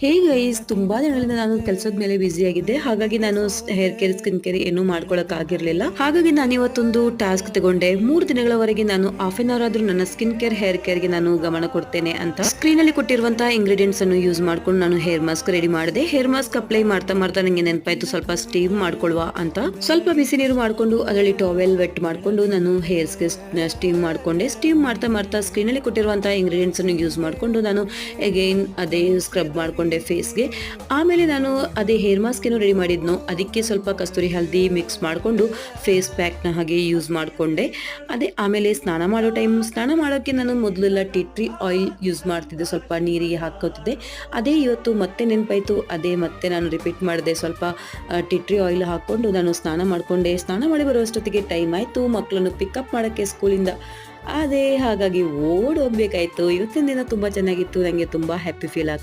Hey guys, ತುಂಬಾ ದಿನಗಳಿಂದ ನಾನು ಕೆಲಸದ ಮೇಲೆ ಬ್ಯುಸಿ ಆಗಿದ್ದೆ. ಹಾಗಾಗಿ ನಾನು ಹೇರ್ ಕೇರ್, ಸ್ಕಿನ್ ಕೇರ್ ಏನು ಮಾಡ್ಕೊಳಕ್ ಆಗಿರ್ಲಿಲ್ಲ. ಹಾಗಾಗಿ ನಾನು ಇವತ್ತೊಂದು ಟಾಸ್ಕ್ ತಗೊಂಡೆ. 3 ದಿನಗಳವರೆಗೆ ನಾನು ಹಾಫ್ ಅನ್ ಅವರ್ ಆದ್ರೂ ನನ್ನ ಸ್ಕಿನ್ ಕೇರ್, ಹೇರ್ ಕೇರ್ ಗೆ ನಾನು ಗಮನ ಕೊಡ್ತೇನೆ ಅಂತ ಸ್ಕ್ರೀನ್ ಅಲ್ಲಿ ಕೊಟ್ಟಿರುವಂತಹ ಇಂಗ್ರೀಡಿಯೆಂಟ್ಸ್ ಅನ್ನು ಯೂಸ್ ಮಾಡ್ಕೊಂಡು ನಾನು ಹೇರ್ ಮಾಸ್ಕ್ ರೆಡಿ ಮಾಡಿದೆ. ಹೇರ್ ಮಾಸ್ಕ್ ಅಪ್ಲೈ ಮಾಡ್ತಾ ಮಾಡ್ತಾ ನಂಗೆ ನೆನಪಾಯ್ತು ಸ್ವಲ್ಪ ಸ್ಟೀಮ್ ಮಾಡ್ಕೊಳ್ವ ಅಂತ. ಸ್ವಲ್ಪ ಬಿಸಿ ನೀರು ಮಾಡ್ಕೊಂಡು ಅದರಲ್ಲಿ ಟವೆಲ್ ವೆಟ್ ಮಾಡ್ಕೊಂಡು ನಾನು ಹೇರ್ಸ್ಗೆ ಸ್ಟೀಮ್ ಮಾಡ್ಕೊಂಡೆ. ಸ್ಟೀಮ್ ಮಾಡ್ತಾ ಮಾಡ್ತಾ ಸ್ಕ್ರೀನ್ ಅಲ್ಲಿ ಕೊಟ್ಟಿರುವಂತಹ ಇಂಗ್ರೀಡಿಯೆಂಟ್ಸ್ ಅನ್ನು ಯೂಸ್ ಮಾಡ್ಕೊಂಡು ನಾನು ಅಗೈನ್ ಅದೇ ಸ್ಕ್ರಬ್ ಮಾಡ್ಕೊಂಡೆ ಫೇಸ್ಗೆ. ಆಮೇಲೆ ನಾನು ಅದೇ ಹೇರ್ ಮಾಸ್ಕ್ ಏನು ರೆಡಿ ಮಾಡಿದ್ನೋ ಅದಕ್ಕೆ ಸ್ವಲ್ಪ ಕಸ್ತೂರಿ ಹಲ್ದಿ ಮಿಕ್ಸ್ ಮಾಡಿಕೊಂಡು ಫೇಸ್ ಪ್ಯಾಕ್ನ ಹಾಗೆ ಯೂಸ್ ಮಾಡಿಕೊಂಡೆ. ಅದೇ ಆಮೇಲೆ ಸ್ನಾನ ಮಾಡೋಕ್ಕೆ ನಾನು ಮೊದಲೆಲ್ಲ ಟೀ ಟ್ರೀ ಆಯಿಲ್ ಯೂಸ್ ಮಾಡ್ತಿದ್ದೆ, ಸ್ವಲ್ಪ ನೀರಿಗೆ ಹಾಕೋತಿದ್ದೆ. ಅದೇ ಇವತ್ತು ಮತ್ತೆ ನೆನಪಾಯಿತು, ಅದೇ ಮತ್ತೆ ನಾನು ರಿಪೀಟ್ ಮಾಡಿದೆ. ಸ್ವಲ್ಪ ಟೀ ಟ್ರೀ ಆಯಿಲ್ ಹಾಕ್ಕೊಂಡು ನಾನು ಸ್ನಾನ ಮಾಡಿಕೊಂಡೆ. ಸ್ನಾನ ಮಾಡಿ ಬರುವಷ್ಟೊತ್ತಿಗೆ ಟೈಮ್ ಆಯಿತು ಮಕ್ಕಳನ್ನು ಪಿಕಪ್ ಮಾಡೋಕ್ಕೆ ಸ್ಕೂಲಿಂದ. ಹಾಗಾಗಿ ಓಡ್ ಹೋಗ್ಬೇಕಾಯ್ತು. ಇವತ್ತಿನ ದಿನ ತುಂಬ ಚೆನ್ನಾಗಿತ್ತು, ನನಗೆ ತುಂಬ ಹ್ಯಾಪಿ ಫೀಲ್ ಆಗ್ತಿತ್ತು.